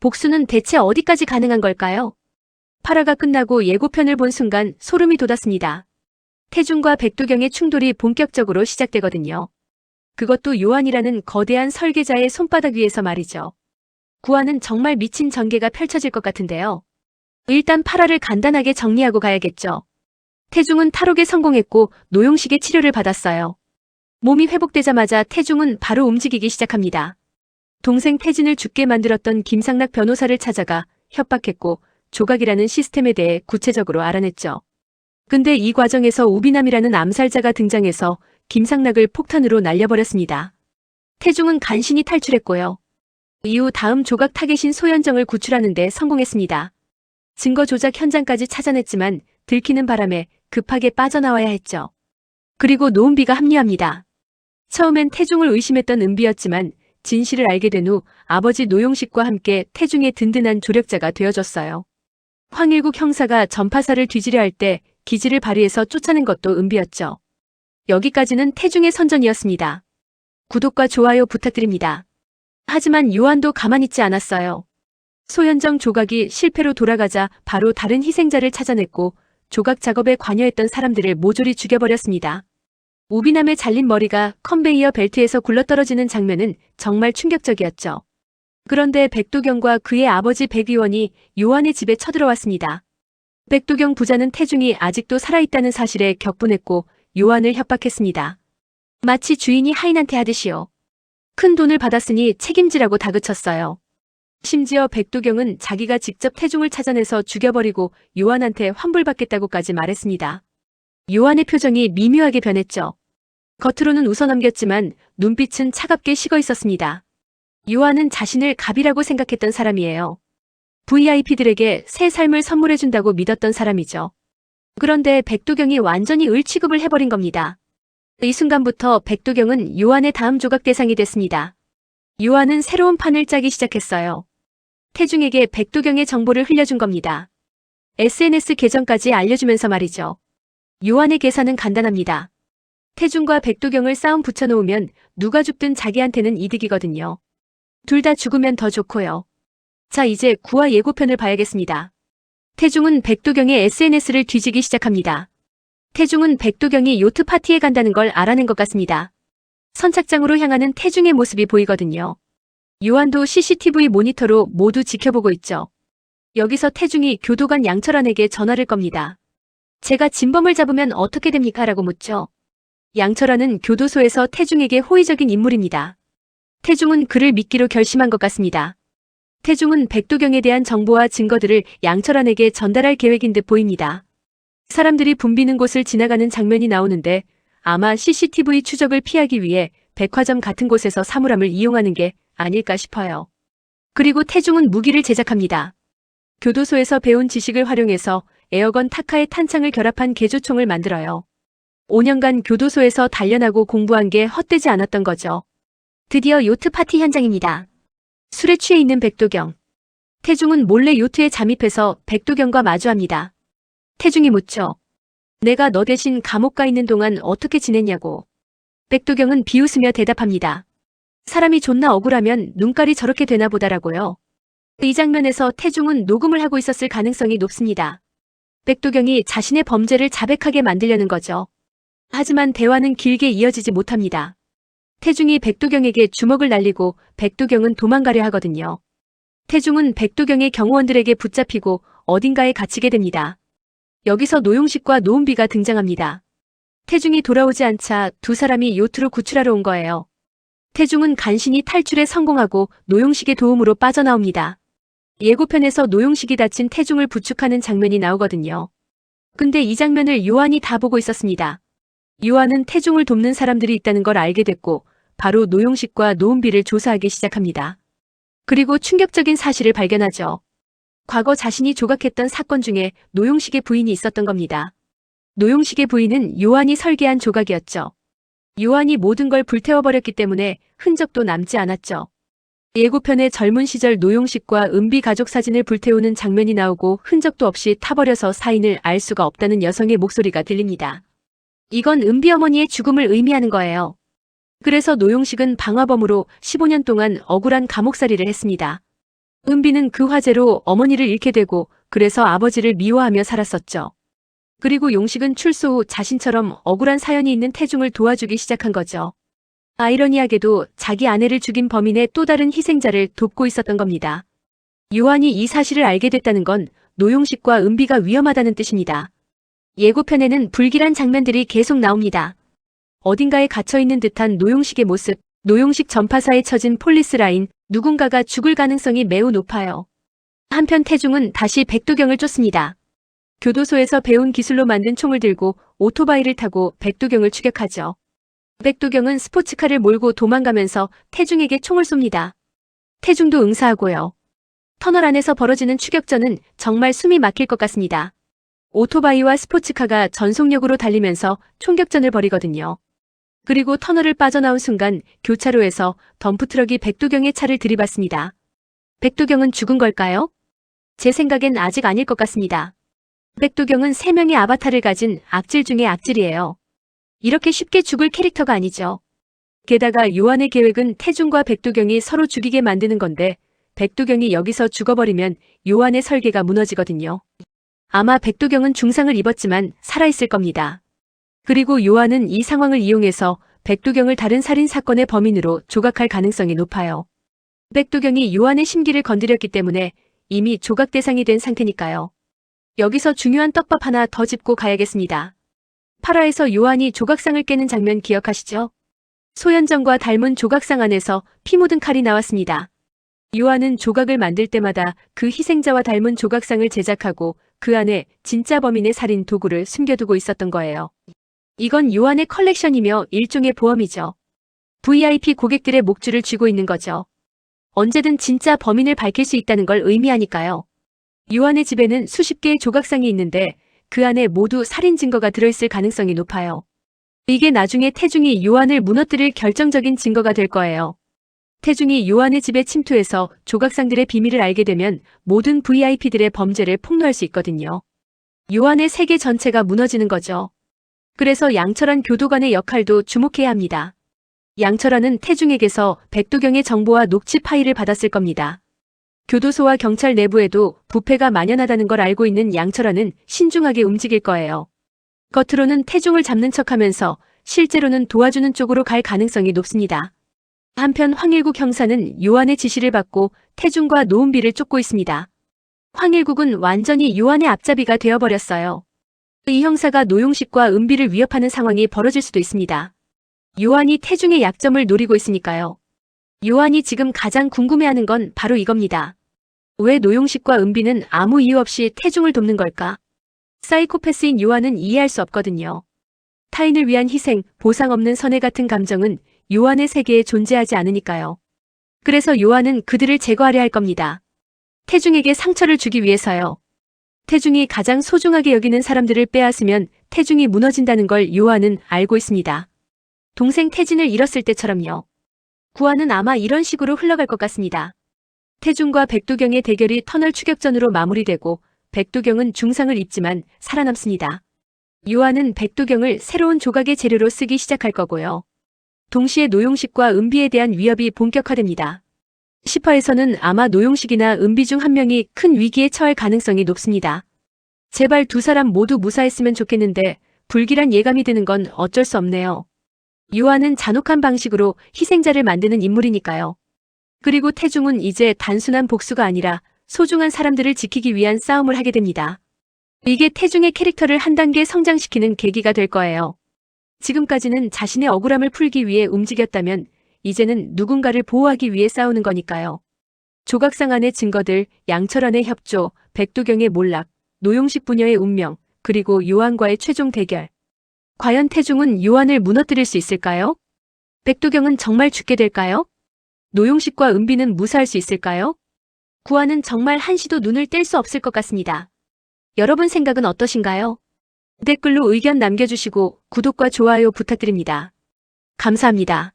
복수는 대체 어디까지 가능한 걸까요? 8화가 끝나고 예고편을 본 순간 소름이 돋았습니다. 태중과 백도경의 충돌이 본격적으로 시작되거든요. 그것도 요한이라는 거대한 설계자의 손바닥 위에서 말이죠. 9화는 정말 미친 전개가 펼쳐질 것 같은데요. 일단 8화를 간단하게 정리하고 가야겠죠. 태중은 탈옥에 성공했고 노용식의 치료를 받았어요. 몸이 회복되자마자 태중은 바로 움직이기 시작합니다. 동생 태진을 죽게 만들었던 김상락 변호사를 찾아가 협박했고 조각이라는 시스템에 대해 구체적으로 알아냈죠. 근데 이 과정에서 우비남이라는 암살자가 등장해서 김상락을 폭탄으로 날려버렸습니다. 태중은 간신히 탈출했고요. 이후 다음 조각 타겟인 소현정을 구출하는 데 성공했습니다. 증거 조작 현장까지 찾아냈지만 들키는 바람에 급하게 빠져나와야 했죠. 그리고 노은비가 합류합니다. 처음엔 태중을 의심했던 은비였지만 진실을 알게 된 후 아버지 노용식과 함께 태중의 든든한 조력자가 되어줬어요. 황일국 형사가 전파사를 뒤지려 할 때 기지를 발휘해서 쫓아낸 것도 은비였죠. 여기까지는 태중의 선전이었습니다. 구독과 좋아요 부탁드립니다. 하지만 요한도 가만히 있지 않았어요. 소현정 조각이 실패로 돌아가자 바로 다른 희생자를 찾아냈고 조각 작업에 관여했던 사람들을 모조리 죽여버렸습니다. 우비남의 잘린 머리가 컨베이어 벨트에서 굴러떨어지는 장면은 정말 충격적이었죠. 그런데 백도경과 그의 아버지 백의원이 요한의 집에 쳐들어왔습니다. 백도경 부자는 태중이 아직도 살아있다는 사실에 격분했고 요한을 협박했습니다. 마치 주인이 하인한테 하듯이요. 큰 돈을 받았으니 책임지라고 다그쳤어요. 심지어 백도경은 자기가 직접 태중을 찾아내서 죽여버리고 요한한테 환불받겠다고까지 말했습니다. 요한의 표정이 미묘하게 변했죠. 겉으로는 웃어넘겼지만 눈빛은 차갑게 식어 있었습니다. 요한은 자신을 갑이라고 생각했던 사람이에요. VIP들에게 새 삶을 선물해준다고 믿었던 사람이죠. 그런데 백도경이 완전히 을취급을 해버린 겁니다. 이 순간부터 백도경은 요한의 다음 조각 대상이 됐습니다. 요한은 새로운 판을 짜기 시작했어요. 태중에게 백도경의 정보를 흘려준 겁니다. SNS 계정까지 알려주면서 말이죠. 요한의 계산은 간단합니다. 태중과 백도경을 싸움 붙여놓으면 누가 죽든 자기한테는 이득이거든요. 둘 다 죽으면 더 좋고요. 자, 이제 9화 예고편을 봐야겠습니다. 태중은 백도경의 SNS를 뒤지기 시작합니다. 태중은 백도경이 요트 파티에 간다는 걸 알아낸 것 같습니다. 선착장으로 향하는 태중의 모습이 보이거든요. 요한도 CCTV 모니터로 모두 지켜보고 있죠. 여기서 태중이 교도관 양철환에게 전화를 겁니다. 제가 진범을 잡으면 어떻게 됩니까? 라고 묻죠. 양철환은 교도소에서 태중에게 호의적인 인물입니다. 태중은 그를 믿기로 결심한 것 같습니다. 태중은 백도경에 대한 정보와 증거들을 양철환에게 전달할 계획인 듯 보입니다. 사람들이 붐비는 곳을 지나가는 장면이 나오는데 아마 CCTV 추적을 피하기 위해 백화점 같은 곳에서 사물함을 이용하는 게 아닐까 싶어요. 그리고 태중은 무기를 제작합니다. 교도소에서 배운 지식을 활용해서 에어건 타카의 탄창을 결합한 개조총을 만들어요. 5년간 교도소에서 단련하고 공부한 게 헛되지 않았던 거죠. 드디어 요트 파티 현장입니다. 술에 취해 있는 백도경. 태중은 몰래 요트에 잠입해서 백도경과 마주합니다. 태중이 묻죠. 내가 너 대신 감옥 가 있는 동안 어떻게 지냈냐고. 백도경은 비웃으며 대답합니다. 사람이 존나 억울하면 눈깔이 저렇게 되나 보다라고요. 이 장면에서 태중은 녹음을 하고 있었을 가능성이 높습니다. 백도경이 자신의 범죄를 자백하게 만들려는 거죠. 하지만 대화는 길게 이어지지 못합니다. 태중이 백도경에게 주먹을 날리고 백도경은 도망가려 하거든요. 태중은 백도경의 경호원들에게 붙잡히고 어딘가에 갇히게 됩니다. 여기서 노용식과 노은비가 등장합니다. 태중이 돌아오지 않자 두 사람이 요트로 구출하러 온 거예요. 태중은 간신히 탈출에 성공하고 노용식의 도움으로 빠져나옵니다. 예고편에서 노용식이 다친 태중을 부축하는 장면이 나오거든요. 근데 이 장면을 요한이 다 보고 있었습니다. 요한은 태중을 돕는 사람들이 있다는 걸 알게 됐고 바로 노용식과 노은비를 조사하기 시작합니다. 그리고 충격적인 사실을 발견하죠. 과거 자신이 조각했던 사건 중에 노용식의 부인이 있었던 겁니다. 노용식의 부인은 요한이 설계한 조각이었죠. 요한이 모든 걸 불태워버렸기 때문에 흔적도 남지 않았죠. 예고편에 젊은 시절 노용식과 은비 가족 사진을 불태우는 장면이 나오고 흔적도 없이 타버려서 사인을 알 수가 없다는 여성의 목소리가 들립니다. 이건 은비 어머니의 죽음을 의미하는 거예요. 그래서 노용식은 방화범으로 15년 동안 억울한 감옥살이를 했습니다. 은비는 그 화재로 어머니를 잃게 되고 그래서 아버지를 미워하며 살았었죠. 그리고 용식은 출소 후 자신처럼 억울한 사연이 있는 태중을 도와주기 시작한 거죠. 아이러니하게도 자기 아내를 죽인 범인의 또 다른 희생자를 돕고 있었던 겁니다. 요한이 이 사실을 알게 됐다는 건 노용식과 은비가 위험하다는 뜻입니다. 예고편에는 불길한 장면들이 계속 나옵니다. 어딘가에 갇혀있는 듯한 노용식의 모습, 노용식 전파사에 처진 폴리스 라인, 누군가가 죽을 가능성이 매우 높아요. 한편 태중은 다시 백두경을 쫓습니다. 교도소에서 배운 기술로 만든 총을 들고 오토바이를 타고 백두경을 추격하죠. 백두경은 스포츠카를 몰고 도망가면서 태중에게 총을 쏩니다. 태중도 응사하고요. 터널 안에서 벌어지는 추격전은 정말 숨이 막힐 것 같습니다. 오토바이와 스포츠카가 전속력으로 달리면서 총격전을 벌이거든요. 그리고 터널을 빠져나온 순간 교차로에서 덤프트럭이 백두경의 차를 들이받습니다. 백두경은 죽은 걸까요? 제 생각엔 아직 아닐 것 같습니다. 백두경은 3명의 아바타를 가진 악질 중의 악질이에요. 이렇게 쉽게 죽을 캐릭터가 아니죠. 게다가 요한의 계획은 태중과 백두경이 서로 죽이게 만드는 건데 백두경이 여기서 죽어버리면 요한의 설계가 무너지거든요. 아마 백두경은 중상을 입었지만 살아있을 겁니다. 그리고 요한은 이 상황을 이용해서 백두경을 다른 살인 사건의 범인으로 조각할 가능성이 높아요. 백두경이 요한의 심기를 건드렸기 때문에 이미 조각 대상이 된 상태니까요. 여기서 중요한 떡밥 하나 더 짚고 가야겠습니다. 8화에서 요한이 조각상을 깨는 장면 기억하시죠? 소현정과 닮은 조각상 안에서 피 묻은 칼이 나왔습니다. 요한은 조각을 만들 때마다 그 희생자와 닮은 조각상을 제작하고 그 안에 진짜 범인의 살인 도구를 숨겨두고 있었던 거예요. 이건 요한의 컬렉션이며 일종의 보험이죠. VIP 고객들의 목줄을 쥐고 있는 거죠. 언제든 진짜 범인을 밝힐 수 있다는 걸 의미하니까요. 요한의 집에는 수십 개의 조각상이 있는데 그 안에 모두 살인 증거가 들어있을 가능성이 높아요. 이게 나중에 태중이 요한을 무너뜨릴 결정적인 증거가 될 거예요. 태중이 요한의 집에 침투해서 조각상들의 비밀을 알게 되면 모든 VIP들의 범죄를 폭로할 수 있거든요. 요한의 세계 전체가 무너지는 거죠. 그래서 양철환 교도관의 역할도 주목해야 합니다. 양철환은 태중에게서 백두경의 정보와 녹취 파일을 받았을 겁니다. 교도소와 경찰 내부에도 부패가 만연하다는 걸 알고 있는 양철환은 신중하게 움직일 거예요. 겉으로는 태중을 잡는 척하면서 실제로는 도와주는 쪽으로 갈 가능성이 높습니다. 한편 황일국 형사는 요한의 지시를 받고 태중과 노은비를 쫓고 있습니다. 황일국은 완전히 요한의 앞잡이가 되어버렸어요. 이 형사가 노용식과 은비를 위협하는 상황이 벌어질 수도 있습니다. 요한이 태중의 약점을 노리고 있으니까요. 요한이 지금 가장 궁금해하는 건 바로 이겁니다. 왜 노용식과 은비는 아무 이유 없이 태중을 돕는 걸까? 사이코패스인 요한은 이해할 수 없거든요. 타인을 위한 희생, 보상 없는 선해 같은 감정은 요한의 세계에 존재하지 않으니까요. 그래서 요한은 그들을 제거하려 할 겁니다. 태중에게 상처를 주기 위해서요. 태중이 가장 소중하게 여기는 사람들을 빼앗으면 태중이 무너진다는 걸 요한은 알고 있습니다. 동생 태진을 잃었을 때처럼요. 구화는 아마 이런 식으로 흘러갈 것 같습니다. 태중과 백두경의 대결이 터널 추격전으로 마무리되고 백두경은 중상을 입지만 살아남습니다. 요한은 백두경을 새로운 조각의 재료로 쓰기 시작할 거고요. 동시에 노용식과 은비에 대한 위협이 본격화됩니다. 10화에서는 아마 노용식이나 은비 중 한 명이 큰 위기에 처할 가능성이 높습니다. 제발 두 사람 모두 무사했으면 좋겠는데 불길한 예감이 드는 건 어쩔 수 없네요. 요한은 잔혹한 방식으로 희생자를 만드는 인물이니까요. 그리고 태중은 이제 단순한 복수가 아니라 소중한 사람들을 지키기 위한 싸움을 하게 됩니다. 이게 태중의 캐릭터를 한 단계 성장시키는 계기가 될 거예요. 지금까지는 자신의 억울함을 풀기 위해 움직였다면 이제는 누군가를 보호하기 위해 싸우는 거니까요. 조각상 안의 증거들, 양철환의 협조, 백두경의 몰락, 노용식 부녀의 운명, 그리고 요한과의 최종 대결. 과연 태중은 요한을 무너뜨릴 수 있을까요? 백두경은 정말 죽게 될까요? 노용식과 은비는 무사할 수 있을까요? 구화는 정말 한시도 눈을 뗄 수 없을 것 같습니다. 여러분 생각은 어떠신가요? 댓글로 의견 남겨주시고 구독과 좋아요 부탁드립니다. 감사합니다.